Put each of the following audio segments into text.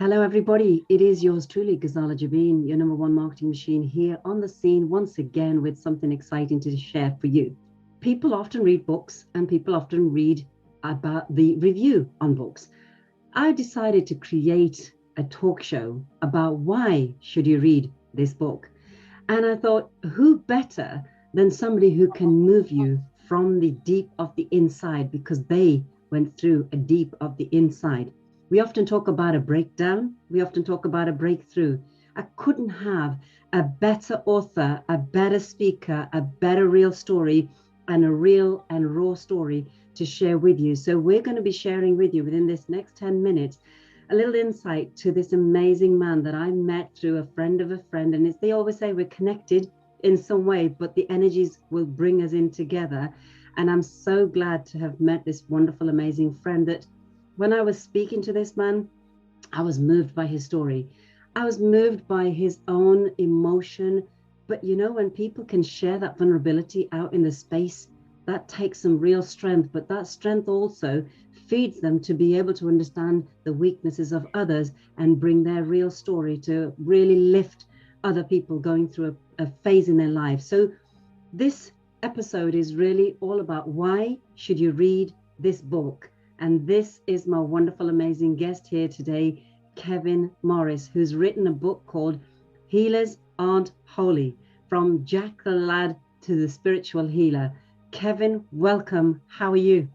Hello, everybody. It is yours truly, Ghazala Jabeen, your number one marketing machine, here on the scene once again with something exciting to share for you. People often read books and people often read about the review on books. I decided to create a talk show about why should you read this book. And I thought, who better than somebody who can move you from the deep of the inside, because they went through a deep of the inside. We often talk about a breakdown. We often talk about a breakthrough. I couldn't have a better author, a better speaker, a better real story, and a real and raw story to share with you. So we're going to be sharing with you within this next 10 minutes a little insight to this amazing man that I met through a friend of a friend. And they always say we're connected in some way, but the energies will bring us in together. And I'm so glad to have met this wonderful, amazing friend that when I was speaking to this man, I was moved by his story. I was moved by his own emotion. But you know, when people can share that vulnerability out in the space, that takes some real strength. But that strength also feeds them to be able to understand the weaknesses of others and bring their real story to really lift other people going through a phase in their life. So this episode is really all about why should you read this book. And this is my wonderful, amazing guest here today, Kevin Morris, who's written a book called Healers Aren't Holy, From Jack the Lad to the Spiritual Healer. Kevin, welcome. How are you?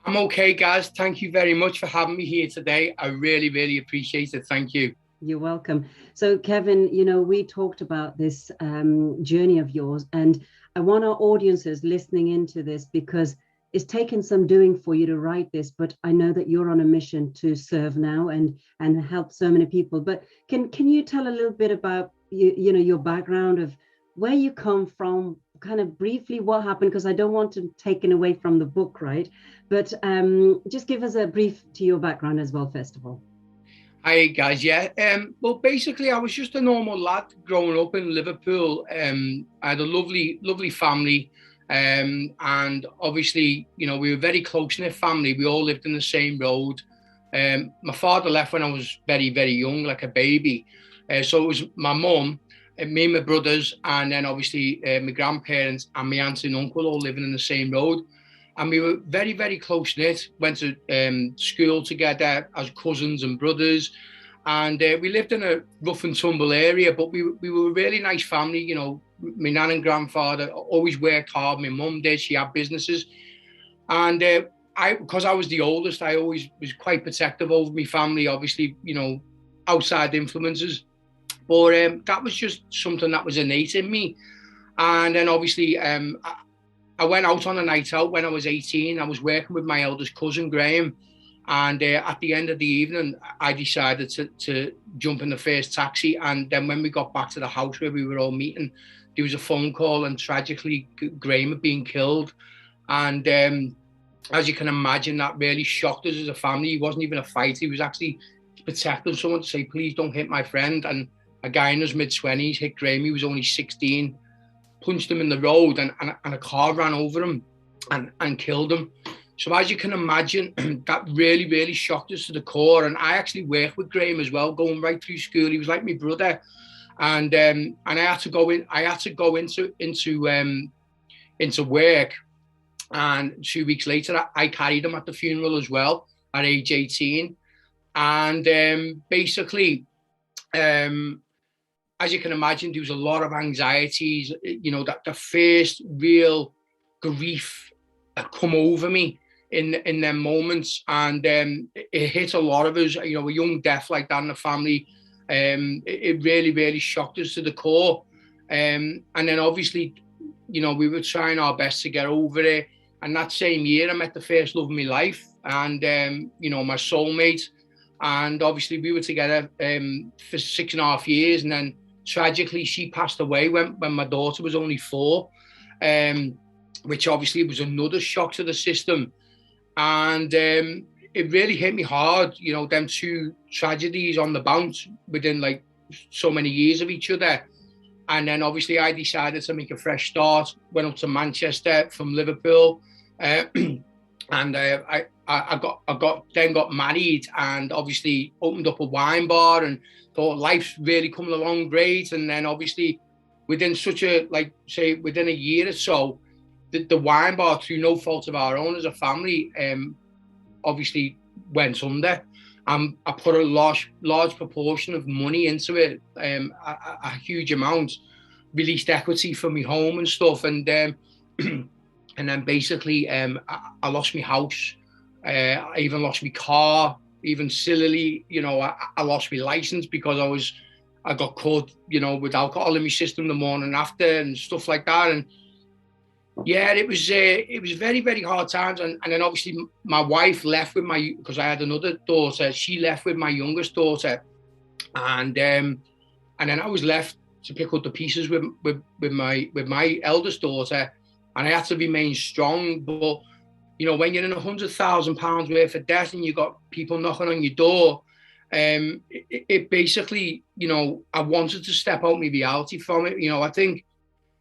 I'm okay, guys. Thank you very much for having me here today. I really, really appreciate it. Thank you. You're welcome. So, Kevin, you know, we talked about this journey of yours, and I want our audiences listening into this because it's taken some doing for you to write this, but I know that you're on a mission to serve now and help so many people. But can you tell a little bit about you know, your background of where you come from, kind of briefly what happened, because I don't want to take it away from the book, right? But just give us a brief to your background as well, first of all. Hi, guys. Yeah. Well, basically, I was just a normal lad growing up in Liverpool. I had a lovely, lovely family. And obviously, you know, we were a very close-knit family. We all lived in the same road. My father left when I was very, very young, like a baby. So it was my mum, me and my brothers, and then obviously my grandparents and my aunts and uncle all living in the same road. And we were very, very close knit. Went to school together as cousins and brothers, and we lived in a rough and tumble area. But we were a really nice family. You know, my nan and grandfather always worked hard. My mum did; she had businesses, and because I was the oldest, I always was quite protective over my family. Obviously, you know, outside influences, but that was just something that was innate in me. And then obviously, I went out on a night out when I was 18. I was working with my eldest cousin, Graham. And at the end of the evening, I decided to jump in the first taxi. And then when we got back to the house where we were all meeting, there was a phone call, and tragically, Graham had been killed. And as you can imagine, that really shocked us as a family. He wasn't even a fighter. He was actually protecting someone to say, please don't hit my friend. And a guy in his mid-20s hit Graham. He was only 16. Punched him in the road, and a car ran over him and killed him. So as you can imagine, that really, really shocked us to the core. And I actually worked with Graham as well, going right through school. He was like my brother. And I had to go in. I had to go into work. And 2 weeks later, I carried him at the funeral as well at age 18. And basically, as you can imagine, there was a lot of anxieties. You know, that the first real grief had come over me in them moments, and it hit a lot of us. You know, a young death like that in the family, it really, really shocked us to the core. And then obviously, you know, we were trying our best to get over it. And that same year, I met the first love of my life, and you know, my soulmate. And obviously, we were together for 6.5 years, and then tragically, she passed away when my daughter was only 4, which obviously was another shock to the system. And it really hit me hard, you know, them two tragedies on the bounce within like so many years of each other. And then obviously I decided to make a fresh start, went up to Manchester from Liverpool. And I I got married, and obviously opened up a wine bar, and thought life's really coming along great. And then obviously within within a year or so, the wine bar, through no fault of our own as a family, obviously went under. I put a large proportion of money into it, a huge amount, released equity for my home and stuff, and then basically I lost my house. I even lost my car. Even sillily, I lost my license because I got caught, with alcohol in my system the morning after and stuff like that. And yeah, it was very, very hard times. And then obviously my wife left with because I had another daughter. She left with my youngest daughter, and then I was left to pick up the pieces with my eldest daughter, and I had to remain strong. But when you're in £100,000 worth of debt and you got people knocking on your door, it basically, I wanted to step out my reality from it. I think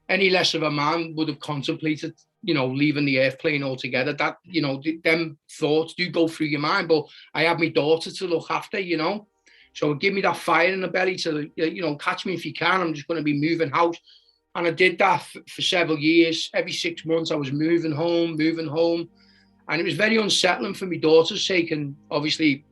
any less of a man would have contemplated, leaving the earth plane altogether. That, them thoughts do go through your mind. But I had my daughter to look after, so it gave me that fire in the belly to, catch me if you can. I'm just going to be moving house. And I did that for several years. Every 6 months I was moving home. And it was very unsettling for my daughter's sake. And obviously,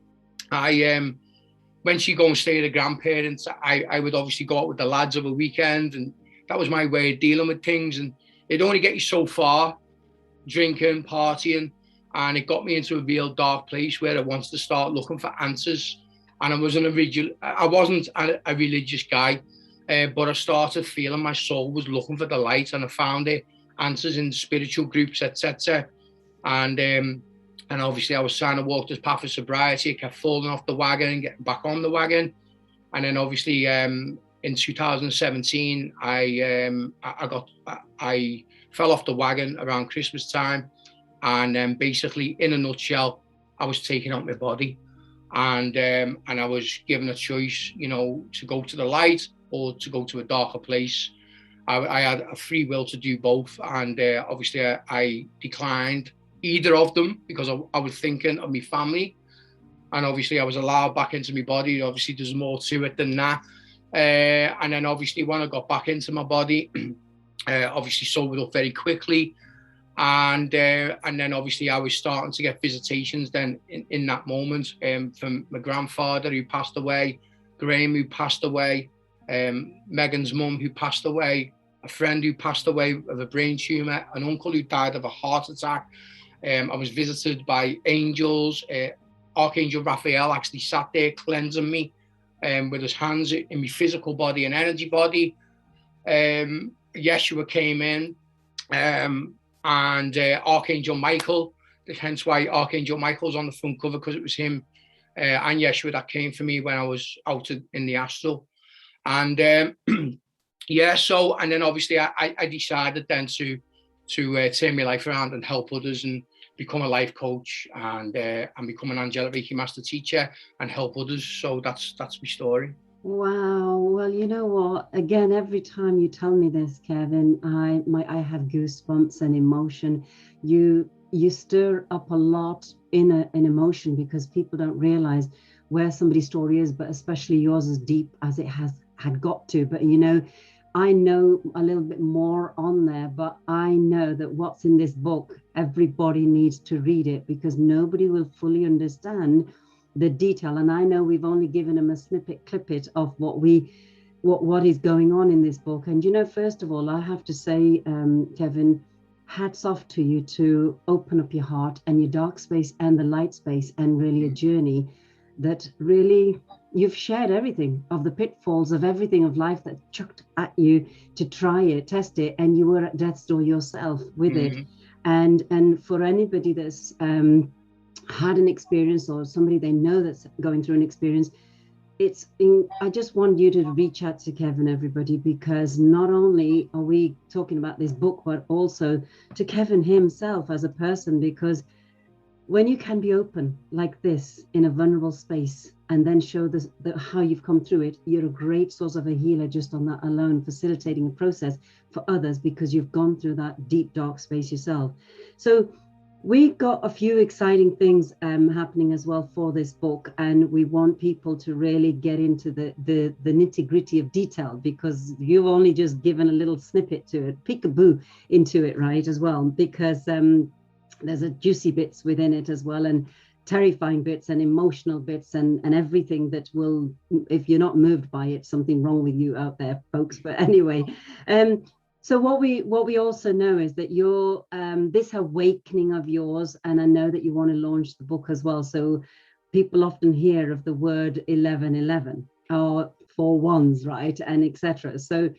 when she go and stay with the grandparents, I would obviously go out with the lads over a weekend. And that was my way of dealing with things. And it only get you so far, drinking, partying. And it got me into a real dark place where I wanted to start looking for answers. And I wasn't a religious guy, but I started feeling my soul was looking for the light, and I found it, answers in spiritual groups, etc. And obviously I was trying to walk this path of sobriety. I kept falling off the wagon and getting back on the wagon. And then obviously in 2017, I fell off the wagon around Christmas time. And then basically, in a nutshell, I was taking out my body. And I was given a choice, to go to the light or to go to a darker place. I had a free will to do both. And obviously I declined either of them because I was thinking of my family. And obviously I was allowed back into my body. Obviously there's more to it than that. And then obviously when I got back into my body, obviously sobered up very quickly. And then obviously I was starting to get visitations then in that moment from my grandfather who passed away, Graham who passed away, Megan's mum who passed away, a friend who passed away of a brain tumour, an uncle who died of a heart attack. I was visited by angels. Archangel Raphael actually sat there cleansing me with his hands in my physical body and energy body. Yeshua came in. And Archangel Michael, hence why Archangel Michael's on the front cover, because it was him and Yeshua that came for me when I was out in the astral. And and then obviously I decided then to turn my life around and help others and become a life coach and become an angelic Reiki master teacher and help others. So that's my story. Wow. Well, you know what? Again, every time you tell me this, Kevin, I have goosebumps and emotion. You stir up a lot in an emotion because people don't realize where somebody's story is, but especially yours as deep as it had got to. But I know a little bit more on there, but I know that what's in this book, everybody needs to read it because nobody will fully understand the detail. And I know we've only given them a clippet of what is going on in this book. And first of all, I have to say, Kevin, hats off to you to open up your heart and your dark space and the light space, and really a journey that really you've shared everything of the pitfalls of everything of life that chucked at you to try it, test it, and you were at death's door yourself with it. And for anybody that's had an experience or somebody they know that's going through an experience, I just want you to reach out to Kevin, everybody, because not only are we talking about this book, but also to Kevin himself as a person, because when you can be open like this in a vulnerable space and then show how you've come through it, you're a great source of a healer just on that alone, facilitating a process for others because you've gone through that deep, dark space yourself. So We got a few exciting things happening as well for this book, and we want people to really get into the nitty-gritty of detail, because you've only just given a little snippet to it, peekaboo into it, right, as well, because there's a juicy bits within it as well, and terrifying bits and emotional bits and everything that will, if you're not moved by it, something wrong with you out there, folks. But anyway, so what we also know is that you're this awakening of yours, and I know that you want to launch the book as well. So people often hear of the word 1111 or 4 ones, right, and etc. So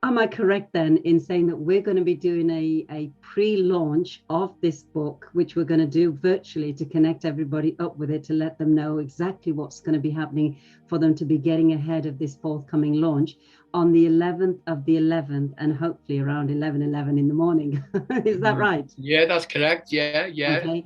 am I correct then in saying that we're going to be doing a pre-launch of this book, which we're going to do virtually to connect everybody up with it, to let them know exactly what's going to be happening for them to be getting ahead of this forthcoming launch on the 11th of the 11th, and hopefully around 11:11 in the morning. Is that right? Yeah, that's correct. Yeah. Okay.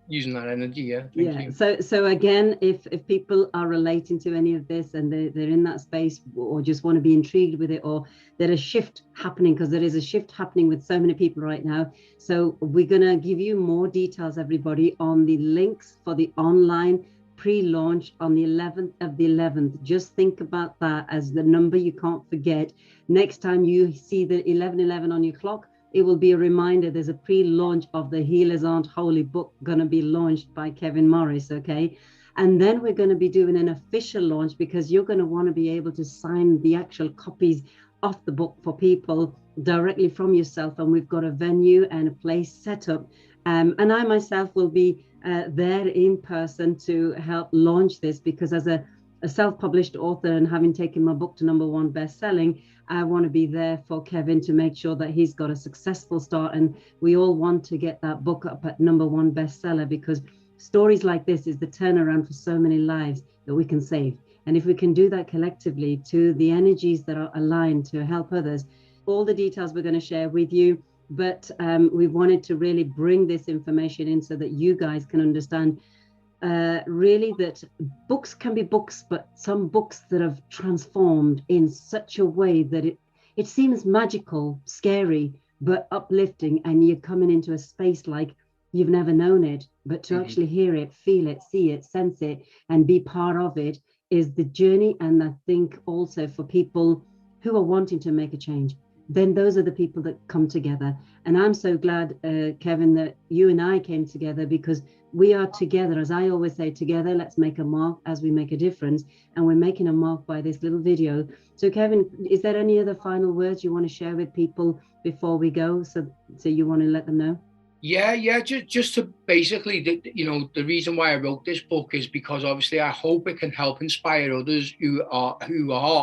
Using that energy. Yeah. Thank you. So again, if people are relating to any of this and they're in that space, or just want to be intrigued with it, or there's a shift happening, because there is a shift happening with so many people right now. So we're going to give you more details, everybody, on the links for the online pre-launch on the 11th of the 11th. Just think about that as the number you can't forget. Next time you see the 11:11 on your clock, it will be a reminder there's a pre-launch of the Healers Aren't Holy book going to be launched by Kevin Morris, okay? And then we're going to be doing an official launch, because you're going to want to be able to sign the actual copies of the book for people directly from yourself. And we've got a venue and a place set up. And I myself will be there in person to help launch this, because as a self-published author and having taken my book to #1 best-selling, I want to be there for Kevin to make sure that he's got a successful start. And we all want to get that book up at #1 bestseller, because stories like this is the turnaround for so many lives that we can save. And if we can do that collectively to the energies that are aligned to help others, all the details we're going to share with you. But we wanted to really bring this information in so that you guys can understand really that books can be books, but some books that have transformed in such a way that it seems magical, scary, but uplifting, and you're coming into a space like you've never known it. But to actually hear it, feel it, see it, sense it, and be part of it is the journey. And I think also for people who are wanting to make a change, then those are the people that come together. And I'm so glad, Kevin, that you and I came together, because we are together. As I always say, together, let's make a mark as we make a difference. And we're making a mark by this little video. So Kevin, is there any other final words you want to share with people before we go? So you want to let them know? Yeah. Just to basically, the reason why I wrote this book is because obviously I hope it can help inspire others who are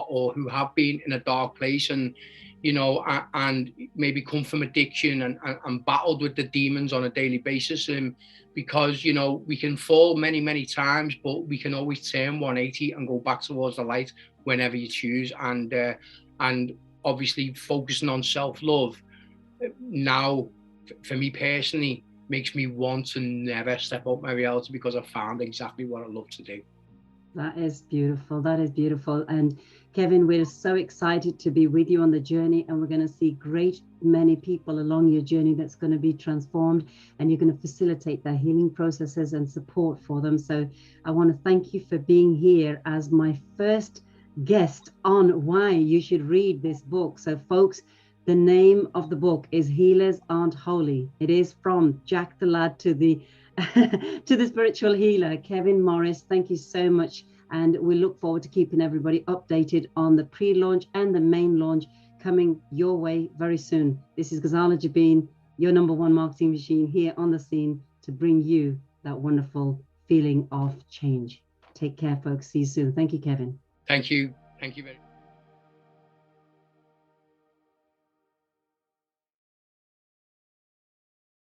or who have been in a dark place, and and maybe come from addiction and battled with the demons on a daily basis. Because we can fall many times, but we can always turn 180 and go back towards the light whenever you choose. And obviously focusing on self-love now, for me personally, makes me want to never step out my reality, because I've found exactly what I love to do. That is beautiful. That is beautiful. And Kevin, we're so excited to be with you on the journey, and we're going to see great many people along your journey that's going to be transformed, and you're going to facilitate their healing processes and support for them. So I want to thank you for being here as my first guest on why you should read this book. So folks, the name of the book is Healers Aren't Holy. It is from Jack the Lad to the to the spiritual healer, Kevin Morris. Thank you so much. And we look forward to keeping everybody updated on the pre-launch and the main launch coming your way very soon. This is Ghazala Jabeen, your #1 marketing machine, here on the scene to bring you that wonderful feeling of change. Take care, folks. See you soon. Thank you, Kevin. Thank you. Thank you very much.